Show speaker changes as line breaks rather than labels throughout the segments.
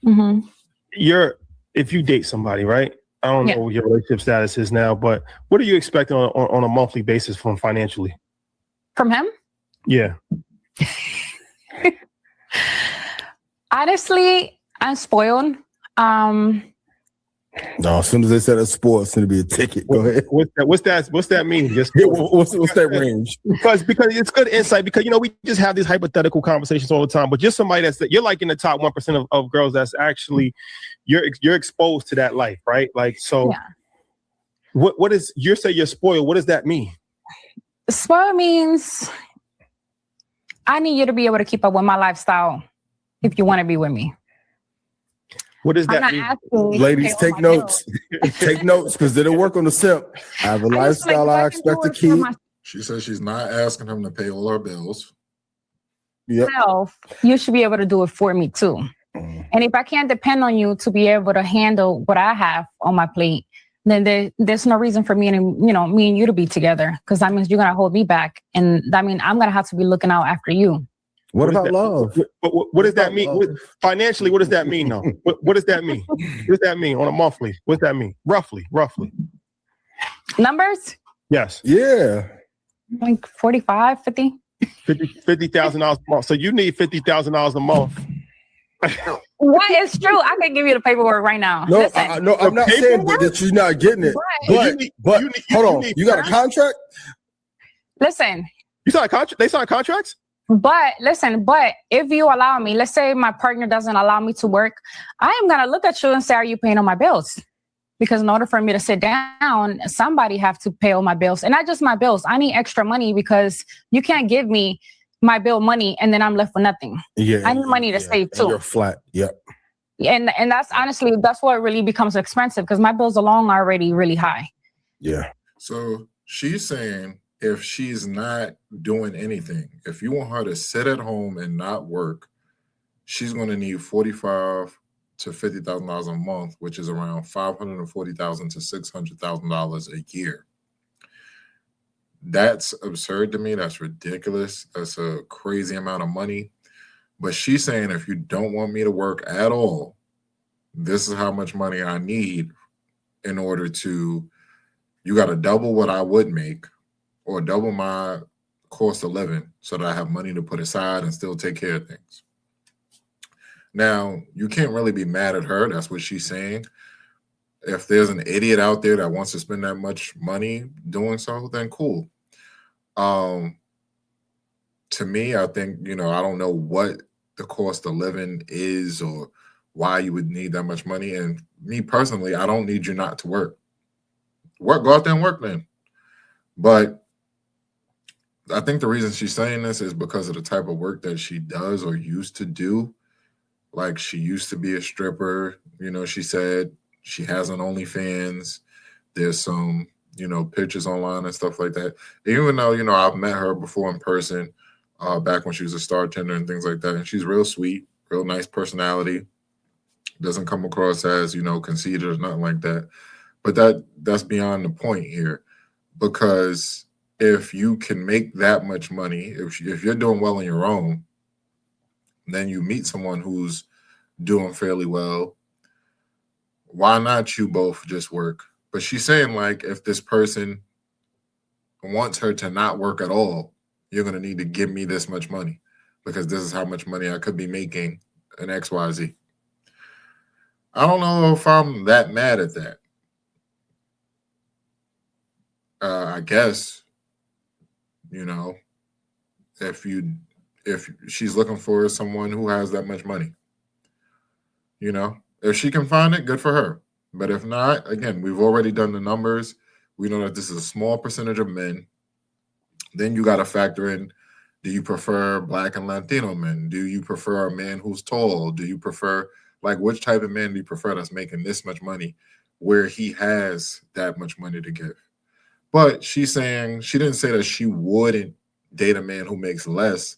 Mm-hmm.
If you date somebody, right? I don't
Yeah.
know what your relationship status is now, but what are you expecting on a monthly basis from financially?
From him?
Yeah.
Honestly, I'm spoiled.
No, as soon as they said a sport, it's going to be a ticket. Go ahead.
What's that mean? Just
what's that range?
Because it's good insight. Because we just have these hypothetical conversations all the time. But just somebody you're like in the top 1% of girls that's actually you're exposed to that life, right? Like so. Yeah. What is you say you're spoiled? What does that mean?
Spoiled means I need you to be able to keep up with my lifestyle if you want to be with me.
What does that mean?
Ladies, take notes. Take notes because they don't work on the simp. I have a lifestyle I expect to keep.
She says she's not asking him to pay all her bills.
Yep.
You should be able to do it for me too. And if I can't depend on you to be able to handle what I have on my plate, then there's no reason for me and me and you to be together, because that means you're gonna hold me back, and that means I'm gonna have to be looking out after you.
What about love?
What does that mean? Financially, what does that mean, though? What does that mean? What does that mean on a monthly? What does that mean? Roughly.
Numbers?
Yes.
Yeah.
Like 45, 50.
$50,000 a month. So you need $50,000 a month.
What is true? I can give you the paperwork right now.
No, I'm not saying that you're not getting it. Right. But hold on. You got a contract?
Listen.
You signed a contract? They signed contracts?
But if you allow me, let's say my partner doesn't allow me to work, I am going to look at you and say, are you paying all my bills? Because in order for me to sit down, somebody have to pay all my bills. And not just my bills. I need extra money because you can't give me my bill money and then I'm left with nothing.
Yeah,
I need money to save too.
You're flat. Yep.
And that's honestly, that's what really becomes expensive because my bills alone are already really high.
Yeah.
So she's saying, if she's not doing anything, if you want her to sit at home and not work, she's going to need $45,000 to $50,000 a month, which is around $540,000 to $600,000 a year. That's absurd to me. That's ridiculous. That's a crazy amount of money. But she's saying, if you don't want me to work at all, this is how much money I need in order to, you got to double what I would make, or double my cost of living so that I have money to put aside and still take care of things. Now, you can't really be mad at her. That's what she's saying. If there's an idiot out there that wants to spend that much money doing so, then cool. To me, I think, I don't know what the cost of living is or why you would need that much money. And me personally, I don't need you not to work. Go out there and work then. But I think the reason she's saying this is because of the type of work that she does or used to do. Like, she used to be a stripper. She said she has an OnlyFans. There's some, pictures online and stuff like that. Even though, I've met her before in person, back when she was a star tender and things like that. And she's real sweet, real nice personality. Doesn't come across as, conceited or nothing like that. But that's beyond the point here. Because if you can make that much money, if you're doing well on your own, then you meet someone who's doing fairly well, why not you both just work? But she's saying, like, if this person wants her to not work at all, you're going to need to give me this much money because this is how much money I could be making in XYZ. I don't know if I'm that mad at that. I guess, if she's looking for someone who has that much money, if she can find it, good for her. But if not, again, we've already done the numbers. We know that this is a small percentage of men. Then you got to factor in, do you prefer Black and Latino men? Do you prefer a man who's tall? Do you prefer, which type of man do you prefer that's making this much money where he has that much money to give? But she's saying, she didn't say that she wouldn't date a man who makes less.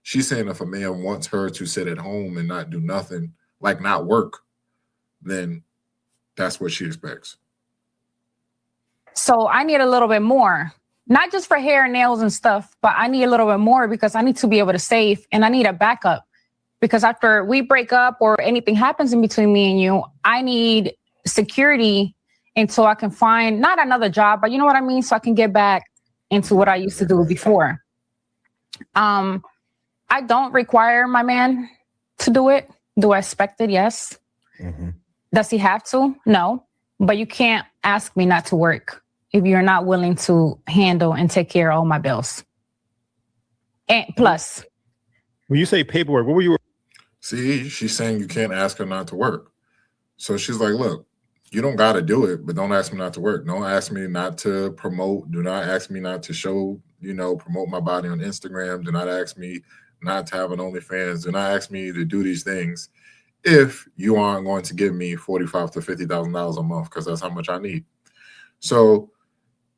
She's saying if a man wants her to sit at home and not do nothing, like not work, then that's what she expects.
So I need a little bit more, not just for hair and nails and stuff, but I need a little bit more because I need to be able to save and I need a backup. Because after we break up or anything happens in between me and you, I need security until I can find not another job, but you know what I mean? So I can get back into what I used to do before. I don't require my man to do it. Do I expect it? Yes. Mm-hmm. Does he have to? No. But you can't ask me not to work if you're not willing to handle and take care of all my bills. And plus,
when you say paperwork, what were you?
See, she's saying you can't ask her not to work. So she's like, look, you don't got to do it, but don't ask me not to work. Don't ask me not to promote. Do not ask me not to show, promote my body on Instagram. Do not ask me not to have an OnlyFans. Do not ask me to do these things if you aren't going to give me $45,000 to $50,000 a month, because that's how much I need. So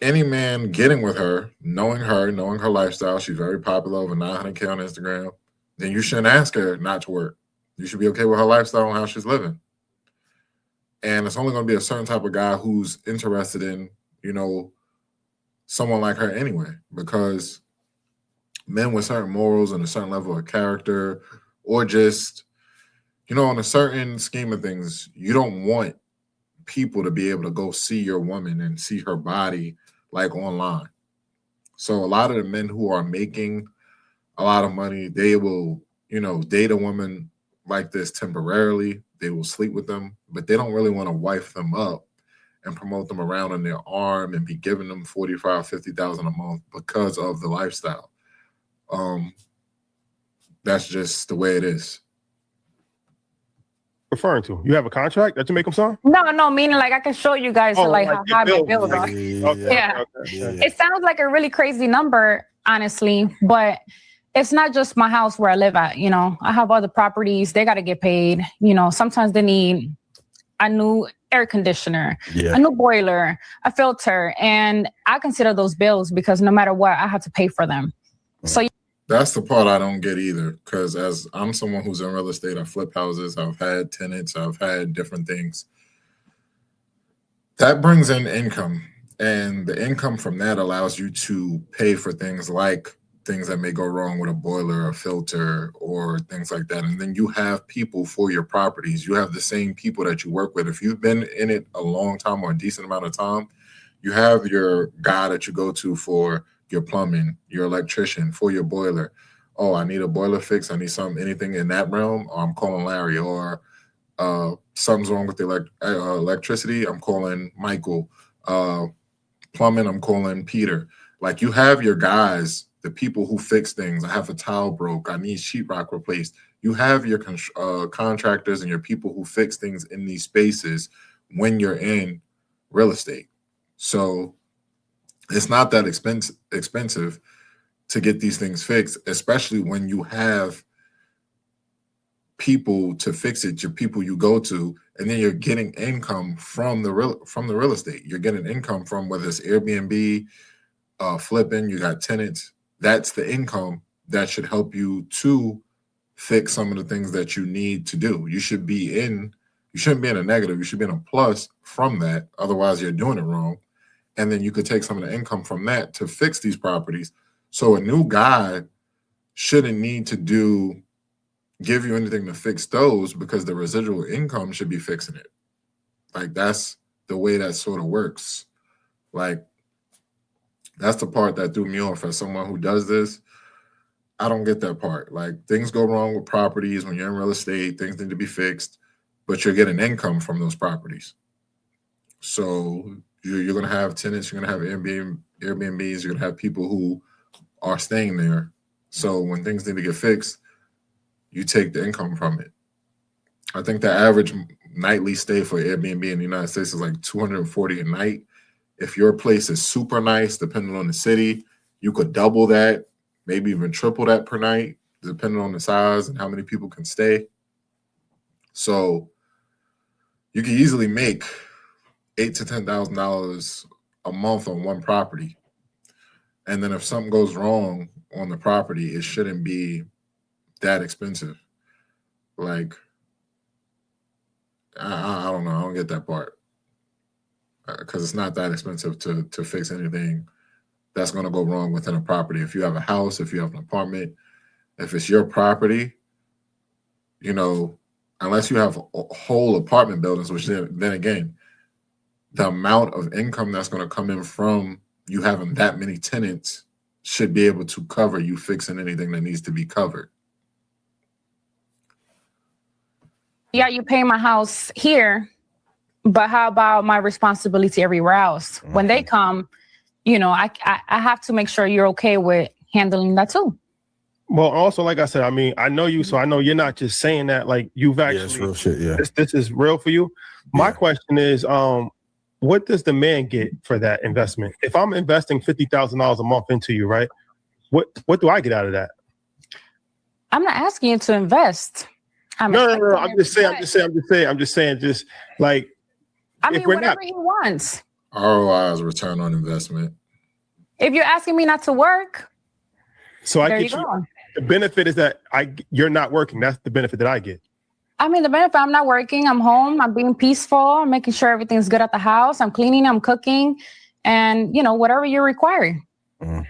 any man getting with her, knowing her lifestyle, she's very popular, over 900K on Instagram, then you shouldn't ask her not to work. You should be okay with her lifestyle and how she's living. And it's only going to be a certain type of guy who's interested in, someone like her anyway, because men with certain morals and a certain level of character, or just, on a certain scheme of things, you don't want people to be able to go see your woman and see her body like online. So a lot of the men who are making a lot of money, they will, date a woman like this temporarily. They will sleep with them, but they don't really want to wife them up and promote them around on their arm and be giving them $45,000, $50,000 a month because of the lifestyle. That's just the way it is.
Referring to? You have a contract that you make them sign?
No, meaning like I can show you guys how high my bills are. Yeah. It sounds like a really crazy number, honestly, but it's not just my house where I live at. I have other properties. They got to get paid. Sometimes they need a new air conditioner, a new boiler, a filter. And I consider those bills because no matter what, I have to pay for them. So
that's the part I don't get either. Because as I'm someone who's in real estate, I flip houses, I've had tenants, I've had different things. That brings in income. And the income from that allows you to pay for things like things that may go wrong with a boiler, a filter, or things like that. And then you have people for your properties. You have the same people that you work with. If you've been in it a long time or a decent amount of time, you have your guy that you go to for your plumbing, your electrician, for your boiler. Oh, I need a boiler fix. I need anything in that realm. I'm calling Larry. Or something's wrong with the electricity. I'm calling Michael. Plumbing, I'm calling Peter. Like, you have your guys, the people who fix things. I have a tile broke. I need sheetrock replaced. You have your contractors and your people who fix things in these spaces when you're in real estate. So it's not that expensive to get these things fixed, especially when you have people to fix it, your people you go to, and then you're getting income from the real estate. You're getting income from whether it's Airbnb, flipping, you got tenants. That's the income that should help you to fix some of the things that you need to do. You shouldn't be in a negative. You should be in a plus from that. Otherwise, you're doing it wrong. And then you could take some of the income from that to fix these properties. So a new guy shouldn't need to give you anything to fix those, because the residual income should be fixing it. Like, that's the way that sort of works. Like, that's the part that threw me off as someone who does this. I don't get that part. Like, things go wrong with properties when you're in real estate, things need to be fixed, but you're getting income from those properties. So you're going to have tenants, you're going to have Airbnbs, you're going to have people who are staying there. So when things need to get fixed, you take the income from it. I think the average nightly stay for Airbnb in the United States is like $240 a night. If your place is super nice, depending on the city, you could double that, maybe even triple that per night, depending on the size and how many people can stay. So you can easily make $8,000 to $10,000 a month on one property. And then if something goes wrong on the property, it shouldn't be that expensive. Like, I don't know. I don't get that part. Because it's not that expensive to fix anything that's going to go wrong within a property. If you have a house, if you have an apartment, if it's your property, you know, unless you have whole apartment buildings, which then again, the amount of income that's going to come in from you having that many tenants should be able to cover you fixing anything that needs to be covered.
Yeah, you pay my house here, but how about my responsibility everywhere else? When they come, you know, I have to make sure you're okay with handling that too.
Well, also, like I said, I mean, I know you, so I know you're not just saying that. Like you've actually,
it's real shit. Yeah,
this is real for you. My question is, what does the man get for that investment? If I'm investing $50,000 a month into you, right? What do I get out of that?
I'm not asking you to invest.
No. I'm just saying. Just like,
I mean, whatever he wants.
ROI is return on investment.
If you're asking me not to work,
so I get you. The benefit is that you're not working. That's the benefit that I get.
I mean, the benefit, I'm not working. I'm home. I'm being peaceful. I'm making sure everything's good at the house. I'm cleaning. I'm cooking, and you know, whatever you're requiring.
Okay.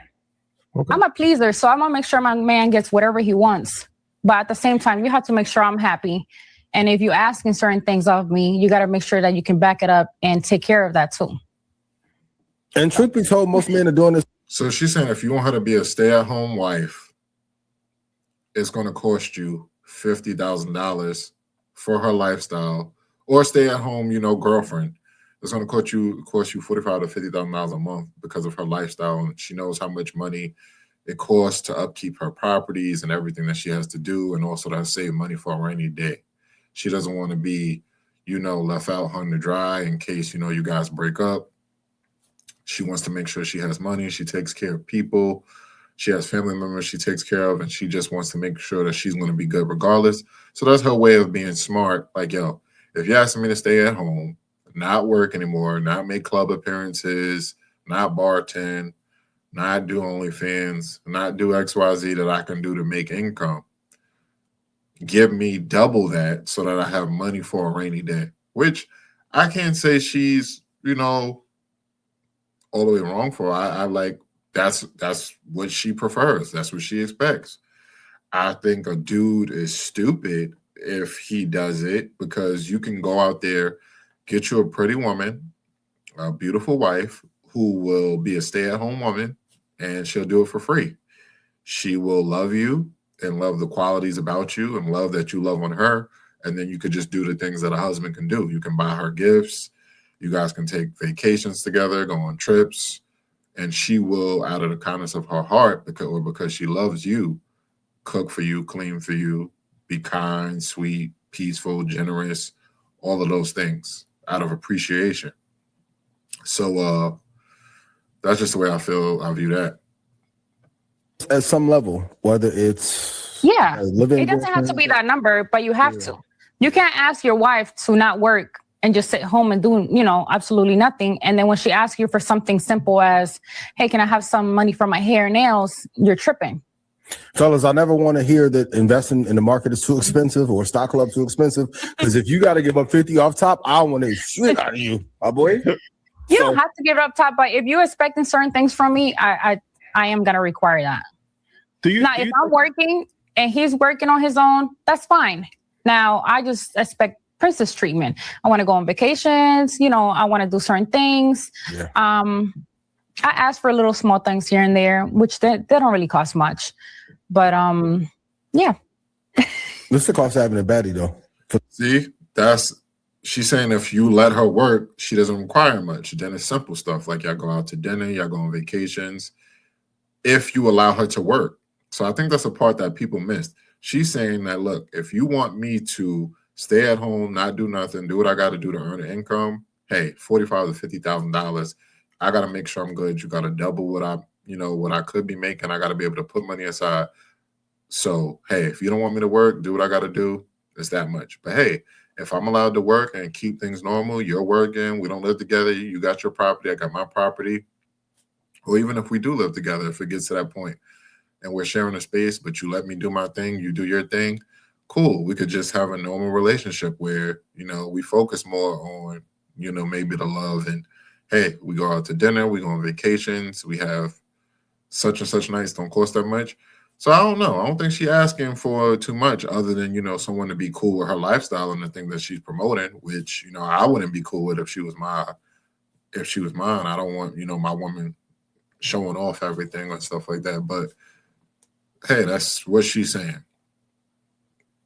I'm a pleaser, so I'm gonna make sure my man gets whatever he wants. But at the same time, you have to make sure I'm happy. And if you're asking certain things of me, you got to make sure that you can back it up and take care of that too.
And truth be told, most men are doing this.
So she's saying if you want her to be a stay-at-home wife, it's going to cost you $50,000 for her lifestyle, or stay-at-home, you know, girlfriend. It's going to cost you $45,000 to $50,000 a month because of her lifestyle, and she knows how much money it costs to upkeep her properties and everything that she has to do, and also to save money for a rainy day. She doesn't want to be, you know, left out hung to dry in case, you know, you guys break up. She wants to make sure she has money. She takes care of people. She has family members she takes care of, and she just wants to make sure that she's going to be good regardless. So that's her way of being smart. Like, yo, if you're asking me to stay at home, not work anymore, not make club appearances, not bartend, not do OnlyFans, not do XYZ that I can do to make income, give me double that so that I have money for a rainy day, which I can't say she's, you know, all the way wrong for. I like, that's what she prefers. That's what she expects. I think a dude is stupid if he does it, because you can go out there, get you a pretty woman, a beautiful wife who will be a stay-at-home woman, and she'll do it for free. She will love you and love the qualities about you and love that you love on her. And then you could just do the things that a husband can do. You can buy her gifts. You guys can take vacations together, go on trips. And she will, out of the kindness of her heart, because she loves you, cook for you, clean for you, be kind, sweet, peaceful, generous, all of those things out of appreciation. So that's just the way I view that.
At some level, whether it's
it doesn't have to be that number, but you have to. You can't ask your wife to not work and just sit home and do, you know, absolutely nothing. And then when she asks you for something simple as, hey, can I have some money for my hair and nails? You're tripping.
Fellas, I never want to hear that investing in the market is too expensive or stock club too expensive. Because if you got to give up 50 off top, I want to shit out of you, my boy.
You don't have to give it up top, but if you're expecting certain things from me, I am gonna require that. If I'm working and he's working on his own, that's fine. Now I just expect princess treatment. I want to go on vacations, you know, I want to do certain things.
Yeah.
I ask for little small things here and there, which they don't really cost much. But yeah.
What's the cost of having a baddie though?
See, she's saying if you let her work, she doesn't require much. Then it's simple stuff like y'all go out to dinner, y'all go on vacations, if you allow her to work. So I think that's a part that people missed. She's saying that, look, if you want me to stay at home, not do nothing, do what I got to do to earn an income, hey, $45,000 to $50,000, I got to make sure I'm good. You got to double what I could be making. I got to be able to put money aside. So, hey, if you don't want me to work, do what I got to do. It's that much. But hey, if I'm allowed to work and keep things normal, you're working, we don't live together, you got your property, I got my property. Or even if we do live together, if it gets to that point and we're sharing a space, but you let me do my thing, you do your thing, cool. We could just have a normal relationship where, you know, we focus more on, you know, maybe the love and, hey, we go out to dinner, we go on vacations, we have such and such nights, don't cost that much. So I don't know. I don't think she's asking for too much other than, someone to be cool with her lifestyle and the thing that she's promoting, which, I wouldn't be cool with if she was mine. I don't want, my woman showing off everything and stuff like that. But hey, that's what she's saying.